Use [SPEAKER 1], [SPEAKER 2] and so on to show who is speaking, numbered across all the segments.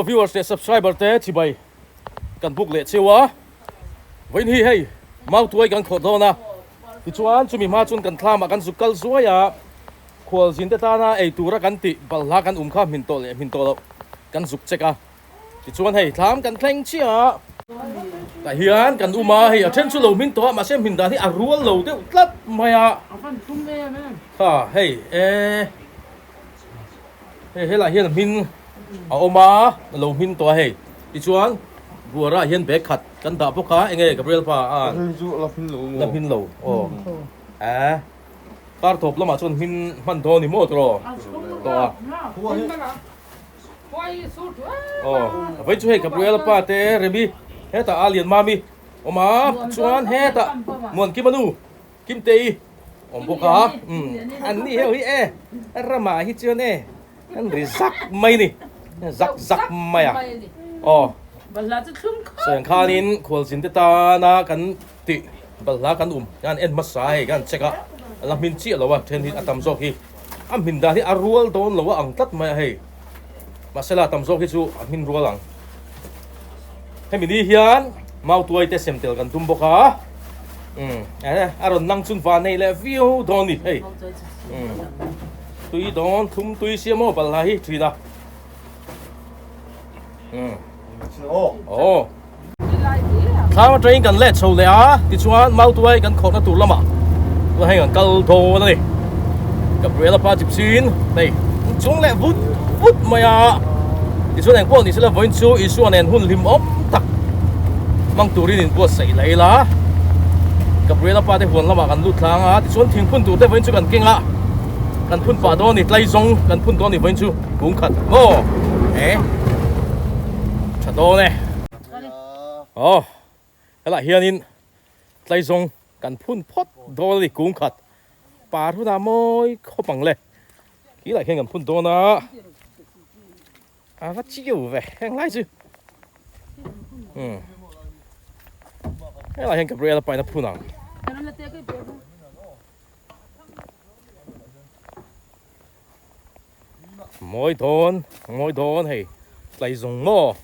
[SPEAKER 1] viewers te subscriber te chi bai kan book le chewa vein hi hei mau tuai kan kho do na ti chuan chumi ma chun kan thlama kan zukal zuaya Khualzin te ta na ei tura kan ti balha kan kha min to lo kan zuk cheka ti chuan hei thlam kan thleng chia ta hian kan uma hei a then chu lo min to ma sem hin da hi a rual lo te tlat maya ha hei hei la hian min a oma lo min to hei ti chuan buara hian be khat kan da poka enge Gabriel pa a la hin lo o tar thop lama chun hin man do ni mo tro to vai chu hei Gabriel pa te rebi heta alien mami oma chuan heta mon kimanu kimtei om poka an ni heu hi rama hi chuan an rizak mai ni zak mai à sen khanin Khualzin te ta na kan ti balha kan gan en masai gan cheka lamin chi lawa then hi atam zok hi am hin da hi arual don lawa ang tat mai hei masala tam zok hi chu amin rualang hemi hian mau tuai te semtel kan tum boka aron nang chun va nei le viau don ni hei thui don thum thui siamo balha hi thida thao train kan let so le a ti chuan mau tuai kan khot na tur lama tu hai kan kal tho na ni Gabriel pa chip sin nei chung le vut maya ti chuan ang po ni sila voin chu isu anen hun lim op tak mang turin in po sei lai la Gabriel pa te huan lama kan lut thlang a ti chuan thing phun tu te voin chu kan kinga kan phun pa do ni tlai zong kan phun do ni voin chu kung khat do nè lại hiền in tay zong cần phun phốt do đi cũng khát bà thu na môi khó bằng lệ kỹ lại khi cần phun do na vắt chiều về hang lái chứ cái lại hiện Gabriel phải nó phun nào môi thôn hay tay zong ngô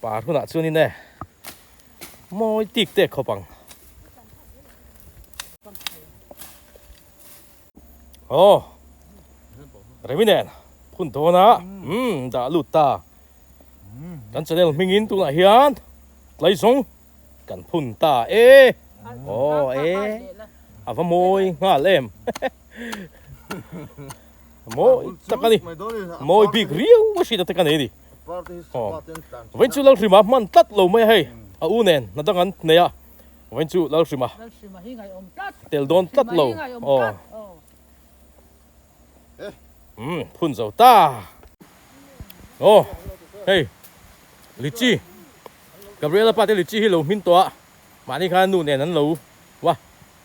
[SPEAKER 1] bà thu nạ chưa nên nè môi tiệt tệ khó bằng đấy mới nè phun thô na đã lụt ta cần cho nên mình in tu lại hiền lấy sống cần phun ta và môi ngả lem môi chắc cái đi môi bị riêu quá xí cái này đi vẫn chú lâu xí mà man tắt lâu mấy hay u nền nó đang ăn này à vẫn chú lâu xí mà tel don tắt lâu phun dầu ta hey lychee Gabriel pa te lychee hi lâu min toa mà đi khai nu nền ăn lâu wa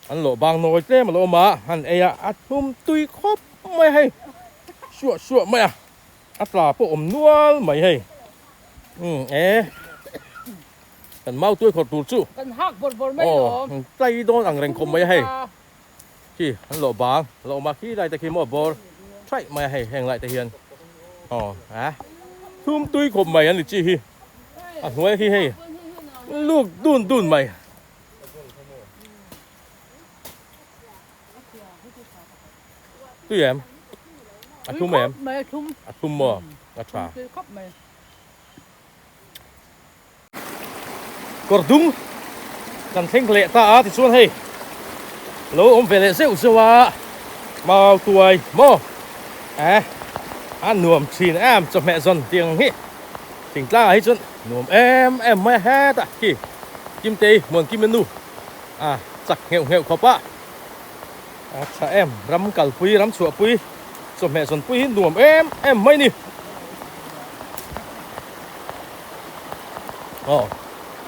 [SPEAKER 1] ăn lộ bang nồi thế mà lộ mà ăn at thui khóp mấy hay sure mấy à là po nual mấy hay cần mau thui khọt tụt chu cần hắc bột mấy đó tay đón ăn rèn khom mấy hay khi ăn lộ mà khi lại tại khi mua bột chạy mấy hay hẹn lại tại hiền thum thui khom mấy ăn được chi hi ăn nuôi khi hay lúc đun mày thui em thum em thum mờ trà còn đúng cần thanh lệ ta thì xuân hay lâu ông về lệ rượu rượu màu tuổi mò ăn nuồm chín em cho mẹ dần tiếng hi tỉnh ta hay chân nuồm em mẹ ha ta kì kim tê muôn kim menu chặt nghèo khó bạ cha em rắm cල් pui rắm sủa pui cho mẹ dần pui nuồm em mấy nè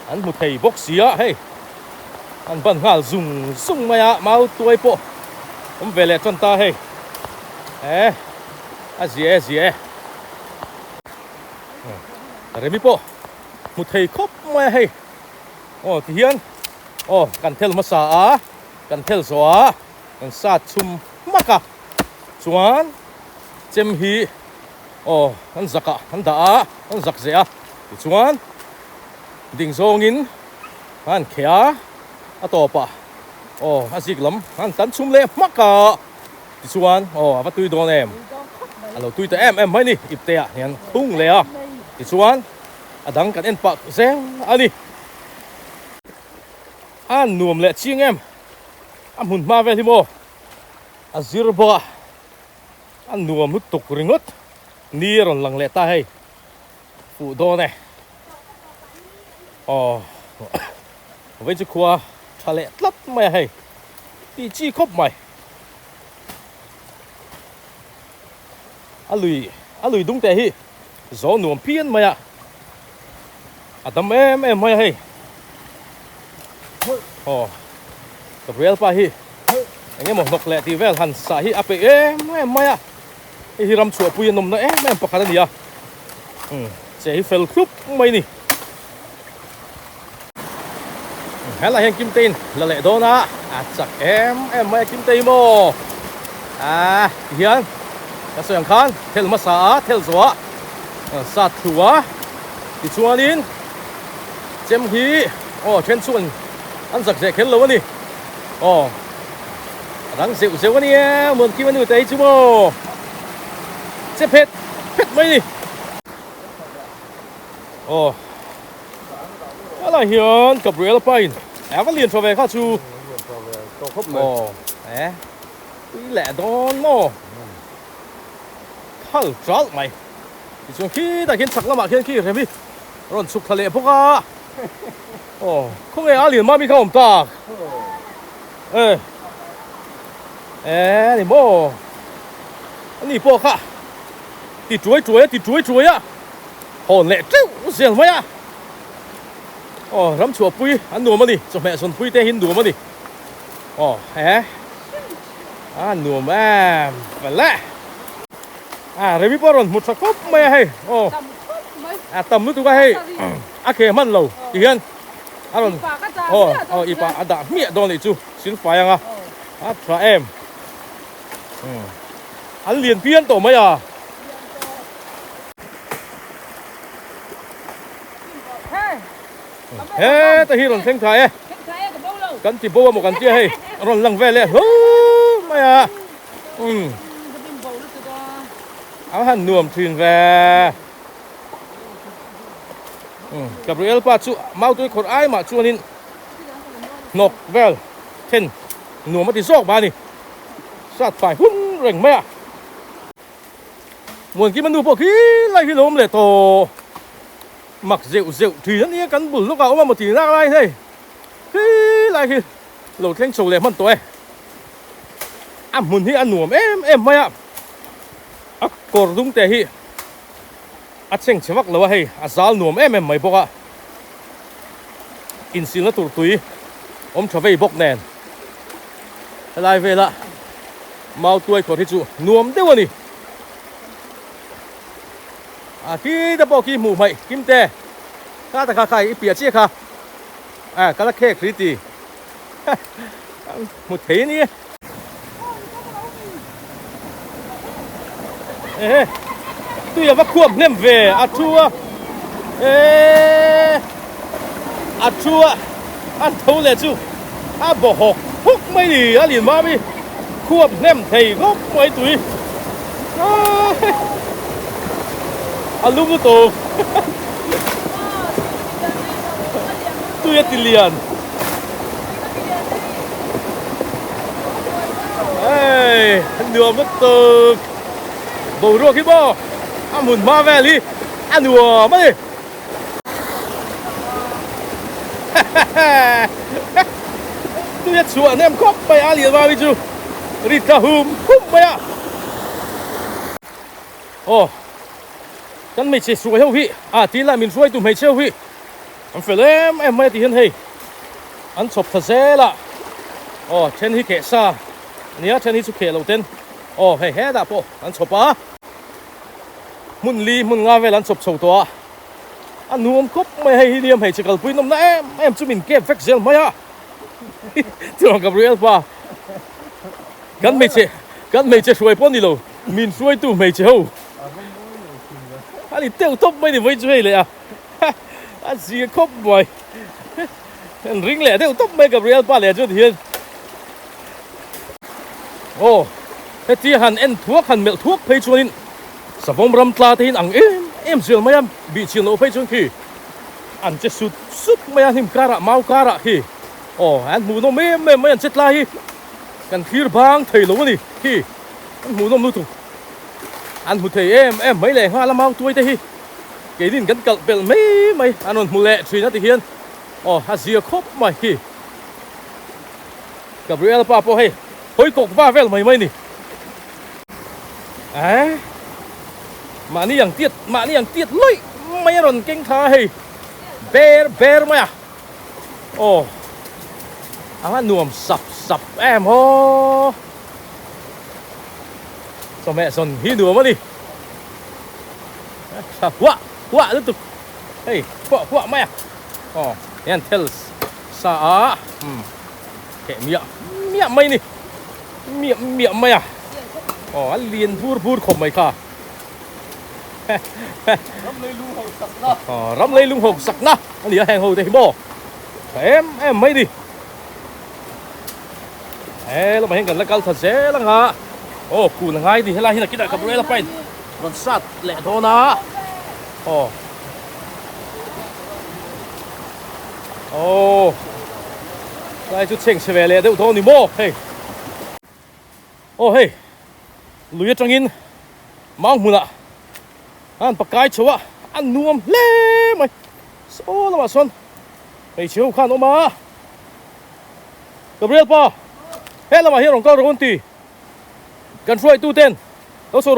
[SPEAKER 1] anh một thầy bốc xía hey anh vẫn ngả dùng mày mau tuổi po ông về lại chân ta hey gì rồi mi po một thầy khóc mày hey thì hiền cần theo mà sa cần theo gió cần sa chum mắc chuan chem hi an zaka an da an zak ze a ti chuan ding zong in an khia a topa a zik lam an tan chum le maka ti chuan va tui don em alo tui ta em mai ni ip te a hian thung le a ti chuan adang kan en pak zeng ani an nuam le ching em am hun ma ve himo azir ba an nuam lut tuk ringot ni ron lang le ta hei phụ do này với chú khoa thà lẹ lắm mày hei đi chi khóc mày à lùi đúng tệ hi gió nuông phiên mày à tầm em mày hei tập real pa hi anh em một nọc lẹ thì vel hẳn xả hi áp em mày à hi ram chua pui nom na em pakhat ani a che hi fel khup mai ni hala hen kim tin la le do na chak em mai kim tei mo hian ka soyang khan thel ma sa thel zo sa thua ti chuanin chem hi chen chuan an zak ze khel lo ani rang zeu ani mon kim anu tei chu mo sẽ phết mấy đi đó là hiện cặp real pain vẫn liền cho về khác chú tí lẹ đón mò khal trál mày thì chúng khi ta khiến sặc lắm mà khi rồi mi rồi sụp thề phúc à không nghe liền mà mi không ta thì mò anh đi po khá thì chuối á hồn lệ trâu xiên mấy á rắm chùa pui ăn đùa mà đi cho mẹ xuân pui tê hin đùa mà đi ăn đùa mà phải lẽ rồi biết bao rồi một sạc cốc mày hay tầm nước tụi bay hay kề mặn lầu thì hiền rồi ipa đã miệng đòn này chú xin phải à thà em ăn liền phiên tổ mấy à ta hi ron theng thai kan ti bo mo kan ti hei ron lang ve le mày à áo han nuam thuyền về Gabriel pa chu mau tôi khot ai mà chu anin nok vel ten nuam ti zok ba ni sát phải hun reng mày à muốn ki manu po ki lai hi lom le to mặc rượu thì rất nhiều cắn bùn lúc nào mà một tí ra đây đây khi lại khi lẩu thanh sầu lẻ mặn tối muốn hi ăn nuông em mày ạ cột đúng tệ hi chênh chế mắc lẩu hay zal nuông em mày bốc ạ in xin nó tụt túi trở về bốc nền lại về là mau tuổi của thị chủ nuông đâu anh khi đã bỏ khi mù mày kim tê ta ta khai bịa chia kha cái là khe kriti một thế nhỉ tôi là bắt cuộm nem về chua ăn thấu lẹ chú bỏ hộp hút mấy đi liền mà đi cuộm nem thầy gốc mấy túi alubuto tu ya tilian nua mất từ bầu rùa cái bò muốn ma về đi nua mất đi tu ya chua anh em khóc bay liền vào đi chú rita hum bay à kan mày chỉ suy hậu vị tí lại mình suy tụi mày chơi vị anh phải lên em mày thì hiện hay anh chụp thật dễ là trên hi kẹt xa nhớ trên hi chụp kẹt đầu tiên hay hết đã po anh chụp á muốn ngao về anh chụp sầu to anh nuông cúp mày hay liêm hay chỉ cần pui nôm nè em chú mình kẹp vách dễ mày à thằng Gabriel pa kan mày chỉ suy po đi lâu mình suy tụi mày chơi hậu anh đi tiêu top mấy thì mới chơi lại à anh gì khóc mày anh ring lẻ tiêu top mấy Gabriel pa lẻ cho thiên ô thế thì hẳn hẳn mẹ thuốc phê chuan in sa vong ram tla thế anh em chiều mấy em bị chiều lỗ phê chuan khi anh chết sút mấy anh him cara mau cara khi anh mù nó mấy anh chết la hi cần khi bang thầy lỗ này khi anh mù nó nuốt anh mù thầy em mấy lẻ hoa la mau thui thế hi cái din gắn cận bèl mấy anh mù lẻ truy nó thì hiền hạt dìa khóc mày khi Gabriel pa po hey hoi cục va vel mấy nè mà ni yang tiết lôi mấy rồi kinh tha hey bear mày anh nuông sập em ho sao mẹ son hi nuông mà đi quá tiếp tục hey quá mày yan tells sa kệ miệng mày nè miệng mày anh liền bur khom mày kha rắm lấy lung hồng sặc na anh đi hàng hồ thì bò em mấy đi lo mày gần là cal thật dễ lắm hả cù là ngay thì hay là cái đại Gabriel pa còn sát lẹ thôi na đây chút chỉnh về lẹ đâu thôi ni bò hey hey lùi trong in mang mùa nè anh bạc cái chỗ anh nuông lê mày số là mà xuân mày chiếu khăn ôm mà Gabriel pa hết là mà hiểu câu rồi con tì cần xuôi tu tên đâu số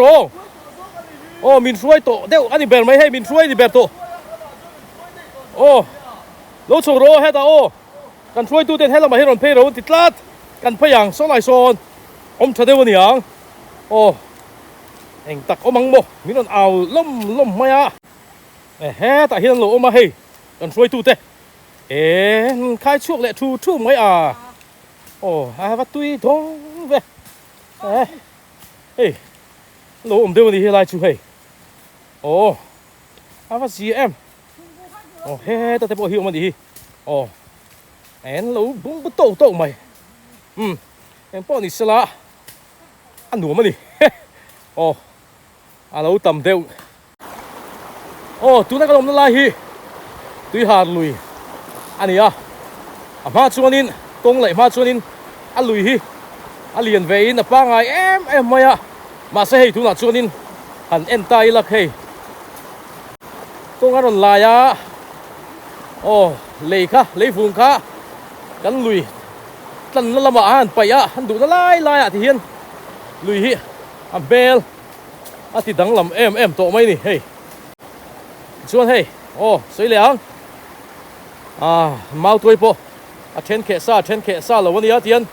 [SPEAKER 1] rồi mình xuôi tổ đeo anh đi bèn mày hay mình xuôi đi bèn tổ đâu số rồi hết tao cần xuôi tu tên hết là mà hiểu rồi phê rồi tịt lát cần phê yang số lại son ông chờ đeo gì hả anh tắc ôm măng mồ mình còn ảo lom mày à hết tại hiện lộ ôm mà hay cần xuôi tu tên khai chuộc lại thu mấy à vắt thui đó về lỗ ôm đâu đi lại chú hay vắt gì em hết ta thấy bộ hiệu mà đi em lỗ bung bút tổ mày em bỏ đi xala ăn đùa mà đi lỗ tầm đều tú này cái lồng nó lai hi tuy hạt lùi anh à mà chuan in công lại mà chuan in lùi hi liền về in ba ngày em mày mà sẽ hay tú nào chuan in hẳn em tay là hay công ăn còn lại lấy vùng khá cắn lùi tần nó làm ăn phải hắn đủ nó lai thì hiền lùi hi bel thì đắng làm em tổ mấy nè hey chuan hey sấy lẻng mau thui po ten khe sa lo vani tiền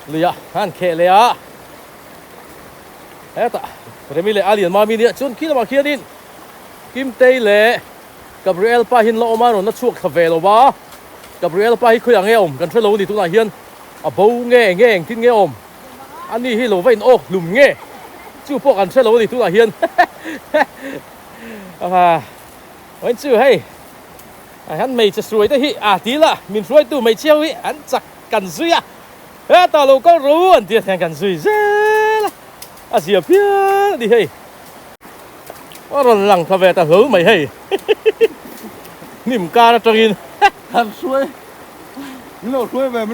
[SPEAKER 1] lìa han khe le eta remi le alien ma mi ni chun khi mà kia din kim tei le Gabriel pa hin lo ma nó chuộc thave lo ba Gabriel pa hi khoi ang em kan thelo ni tu na hian bo nghe tin nghe om ani hi lo vein lum nghe chú bộ ăn xe lố thì tu là hiền anh chú hay hắn mày sẽ suối tới hi tí là mình suối tu mày treo hi hắn chặt cần duy tao lâu có rú anh tiệt hàng cần duy là gì phía đi hay rồi lằng thà về ta hứa mày hay niềm ca ra trong in
[SPEAKER 2] hắn suối mình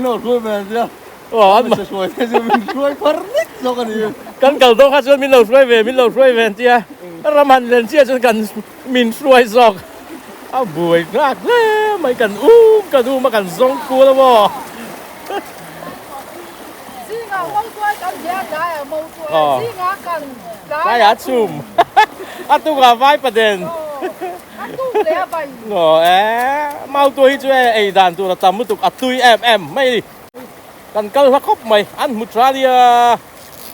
[SPEAKER 2] lột suối về chưa
[SPEAKER 1] anh
[SPEAKER 2] mà suối thế chứ mình suối phát rít cho cái gì
[SPEAKER 1] cần cầu tôi hát xuôi mình lột suối về chia làm hành lên chia cho cần mình suối giọt buổi ngạc thế mày cần mà cần giống cua đâu bò cái á chùm tu cả vai bật đèn mau tôi chơi đàn tôi là tầm một tục thui em mày đi cần câu phát khóc mày ăn một ra đi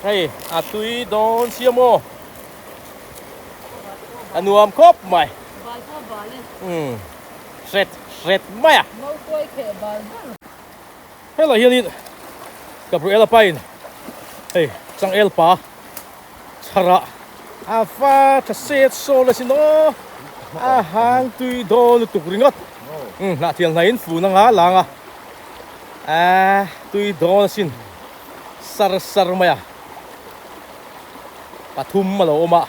[SPEAKER 1] hey thui đón chia mô nuông khóc mày sệt mày hay là hiền Gabriel pa hey sang el pa chara pha thật xe xô là xin nó hàng tùy đồ nó tục ringot nạ thiền này phụ năng á làng tùy đồ là xin sar mày thum mà lo mà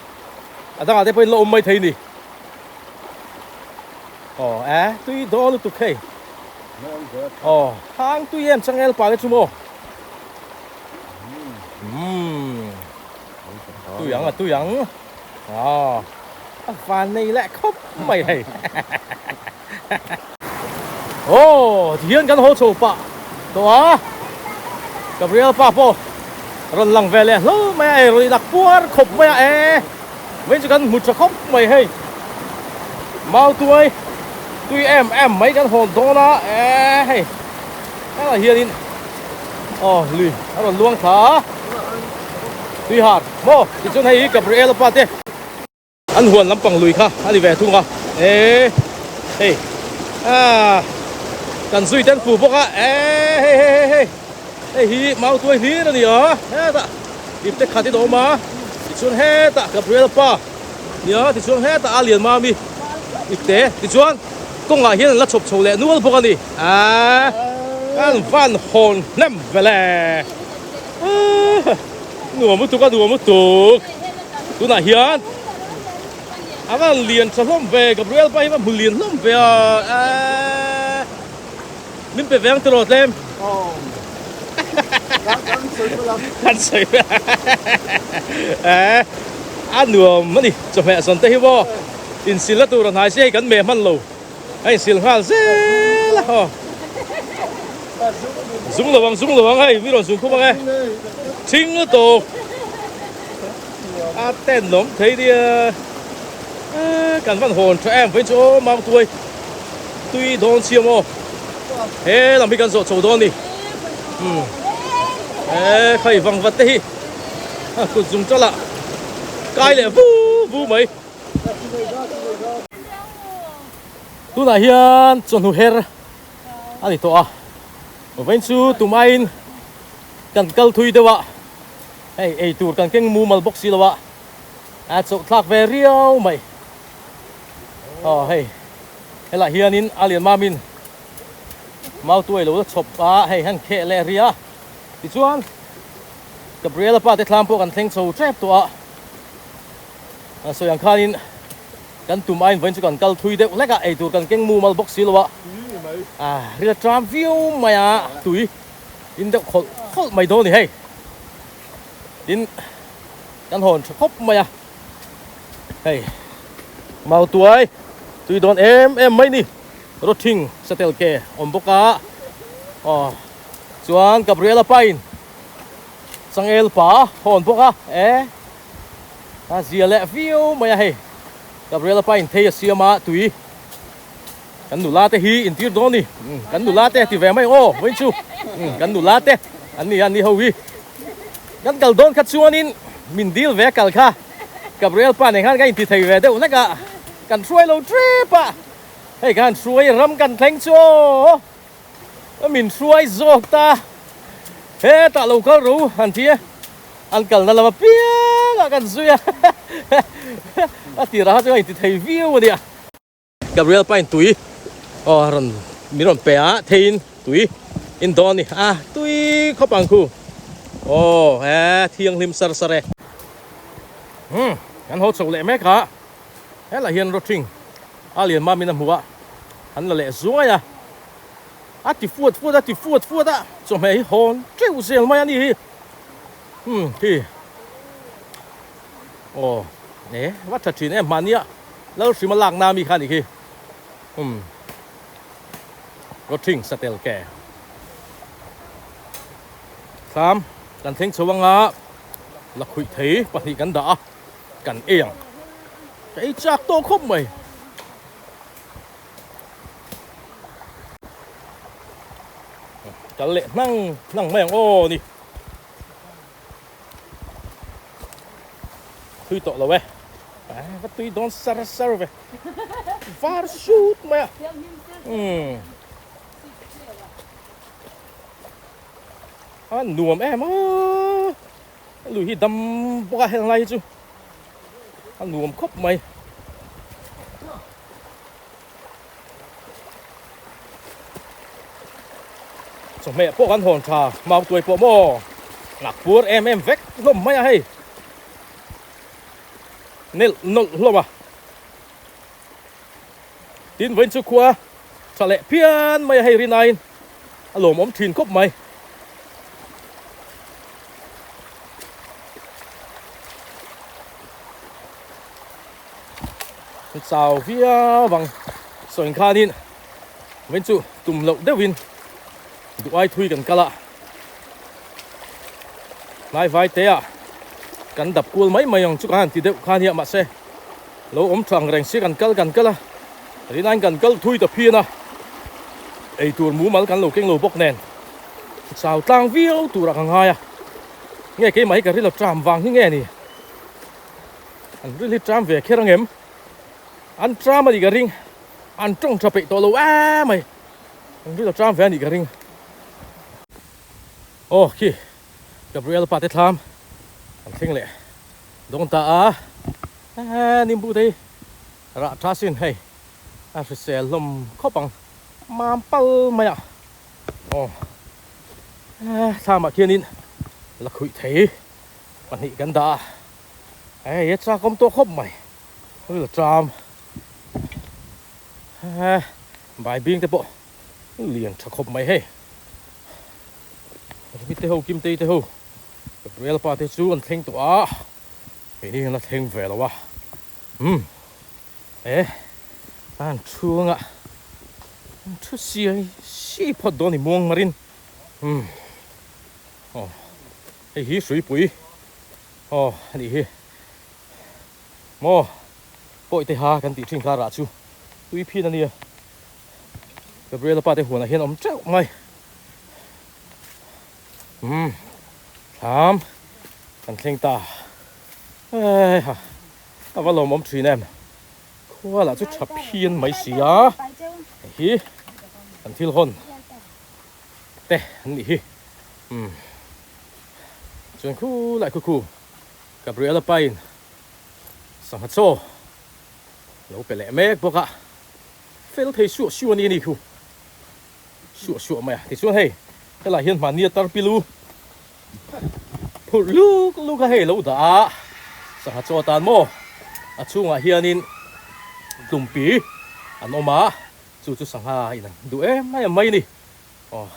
[SPEAKER 1] đang ở đây phải lo mày thấy nè tùy đồ nó tục hay hàng tùy em sang el pa cái chumo tui yang phan này lại khóc mày hay thiênกันโหโฉปะตัวGabriel Papo rồi lằng về lẹ lơ mày rồi đặt buôn khóc mày với chỉ cần một chút khóc mày hay mau tui em mấy cái hồn đó nó hay đó là hiền lì rồi luang thả tùy hạt mô thì chỗ này Gabriel Pate ăn huồn lắm bằng lùi kha ăn đi về thu ngà cần duy tên phù bốc hi mau tuổi hi nó nhở ta đi tết khát đó mà thì chỗ hết ta Gabriel Pa nhở thì chỗ hết ta liền mà mi đi tết thì chỗ công ngà hiền là chụp chụp lẹ nual bốc đi ăn van hồn ném về lẹ đùa một tục tu nãy hiền anh liền cho lom về Gabriel bay mà liền lom về mình phải veng từ lên ăn sấy anh đùa mất đi cho mẹ son tây bo in xin là tu rồi hai xe cắn mềm ăn lẩu anh xin Khualzin là dung là vang hay biết rồi dung không vang chính nó tổ tên lắm thấy đi cần văn hồn cho em với chỗ mau tui đón chiêm ô làm bị cần sổ chỗ đón đi khởi văng vật đi cứ dùng cho lạ cái này vu mấy tu là hiền chuẩn hụt hết anh đi tổ với chú tụi mày cần câu thui đâu ạ tụi cần cái mu mal boxi đâu ạ chỗ thạc về riêu mày hay là hiền in alien mamin mau tuổi lúa chụp hắn khệ lẹ ria thì chuan Gabriel Pa tết làm po cần thanh sầu trap tua so yang khanin kan tum ain vẫn chỉ cần câu thui đấy lẽ tụi cần cái mu mal boxi đâu ạ ria tram viau mày tui in đâu khol mày đâu nè hay in kan hồn khóc mày hey mau tuổi tui đón em mấy nè rốt thinh setel ke boka chuan Gabriel Pain sang el pa hồn boka zia lẹ viau mày hay Gabriel Pain thấy siama tui kan nual te hi in tir don ni kan nual te ti ve mai với chu kan nual te anh ni howi kan kal don khat chuan in min deal ve kal kha Gabriel Pa này han ga in ti thei ve deuh naka kan thui lo trip hay kan thui ram kan theng cho min thui zok ta ta lo kal ru han ti an kal na lama piang kan zuya ti ra cho in ti thei view dia Gabriel Pa in tui ran miron pe thein tui in don ni tui khopang khu thiêng lim sar sare kan ho chou le mek ha là hiền rốt trinh liền mà mình làm hùa hắn là lệ zuai ti fuat cho mày hồn trêu xèo mày đi thì nè vắt thật chín em mani lâu xí mà làng nam mi khan đi khi rốt trinh setel kè tham cần thính số vang là khủy thế và thì cần đã cần yên cái chắc to không mày cái lệ năng mèo đi thui tội là về bắt thui đón sar về var shoot mày nuồm em lùi hi đâm bốc hết này chứ ăn nuông khóc màyสมัยพวกกันหอนชาเมาตัวพวกโม่หนักปวดเอ็มเวกล้มไม่ให้นี่นกล้มอ่ะดินเว้นสุขวาทะเลเพี้ยนไม่ให้รินายอารมณ์อมถิ่นคบไหมสาวเพี้ยบังส่วนข้านี่เว้นสุตุ่มเหลาเดวินดูไอ้ทุยกันกันละนายไฟเตะกันดับกูไม่มายังชุกอันที่เด็กข้าเนี่ยมาเซ่เราอมทางแรงเสียกันกันละรีนั่นกันก็ทุยแต่เพี้ยนะไอตัวหมูมันกันโลเก่งโลบกแน่นสาวต่างวิวตัวรักง่ายอ่ะเงี้ยเกี่ยไหมกันที่เราจามวางที่เงี้ยนี่อันเรื่องจามเวกแค่ระเงียบอันจามมาดีกันริงอันจ้องจะไปตัวเราไหมอันที่เราจามเวดีกันริงโอเคกับเรือเราปาเตทามอันทิ้งเลยดงตานิมบุตรระทัสินให้อาเซลมเข้าปังมาเปิลมาอ่ะโอ้ถ้ามาเคียนินละคุยเทปันหิกันดาไอ้ยัดซากมตัวคบใหม่เรือจามบายบิงแต่ปะเลี้ยงจะคบใหม่ให้มิเตหูกิมตีเตหูเรือปาเตจูอันทิ้งตัวไอ้นี่เราทิ้งเวลแล้ววะอันช่วงอ่ะทุเสียชีพอโดนนี่มวงมารินไอ้ฮีสวยปุ๋ยนี่ฮีโม่ปอยเตหากันติทิ้งคาราชูตุยพี่นั่นเนี่ยกับเรือปาเตหัวน่ะเห็นอมเจ้าไหมถามกันเข่งตาฮะแต่ว่าเรามอมทรีแนมว่าเราจะฉับเพี้ยนไม่เสียฮีกันที่ละคนแต่นี่ฮีส่วนคู่หลายคู่กับเรือละไปสังหัดโซ่เราไปแหล่เมฆพวกอะเฟลเทชัวนี่คู่ชัวไหมอะที่ชัวให้แต่ละเห็นมาเนี่ยตาปิลูพูดลูกให้เราด่าสังหัดโซ่ตานโมช่วงเฮียนินตุ่มปีอันออกมาจู่สังหารนั่นดูไม่นี่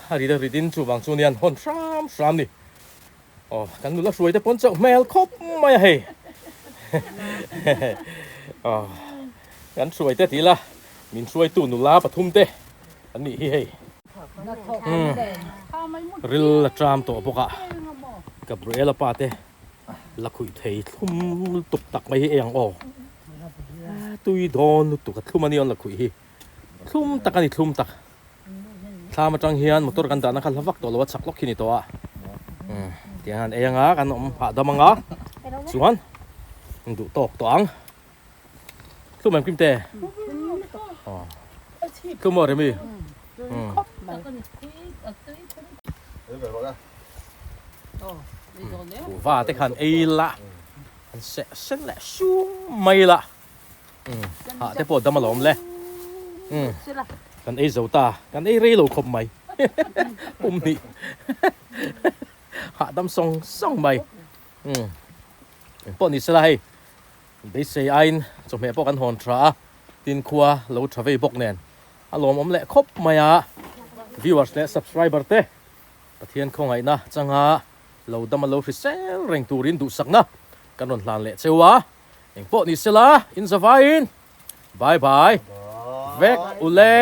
[SPEAKER 1] ฮาริดาริดินจู่บางส่วนเนี่ยหอนสามนี่กันดูแลสวยแต่ปนเจ้าแมวคบไม่ให้กันสวยแต่ทีละมินสวยตุนุลาปทุมเตอันนี้เฮ้ริลจามตัวพวกอะกับเรือละปาเตละคุยเทยทุ่มตุกตักไม่ให้เองตุยโดนตุกทุ่มมันนี่อันละคุยทุ่มตักกันนี่ทุ่มตักถ้ามาจังเฮียนมอเตอร์กันดานักขันวักตัวละวัดสักล็อกขี้นี่ตัวเดี๋ยวเองกันผ่าดมังส่วนดูตกตัวทุ่มแบบกิมเตะทุ่มอะไรมีว่าแต่ขันเอละขันเส้นแหละชุ่มไม่ละแต่ปวดดำมาหลอมเลยกันเอเจ้าตากันเอเร่โลคมไม่ปุ่มนี่ดำส่งไม่ปวดนี่สลายได้เสียไอ้จงแม่ปวดกันหอนทราตินขัวเราทราเวบกแนนอารมณ์อมเละคบไม่viewers และ subscriber เต้ประเทศของไอ้นะจังหะเราดำมาเราฟิเซลแรงตูรินดูสักนะกันนนลานเละเจ้าวะเองพวกนี้เสละอินสฟาอินบายเวกอุเล่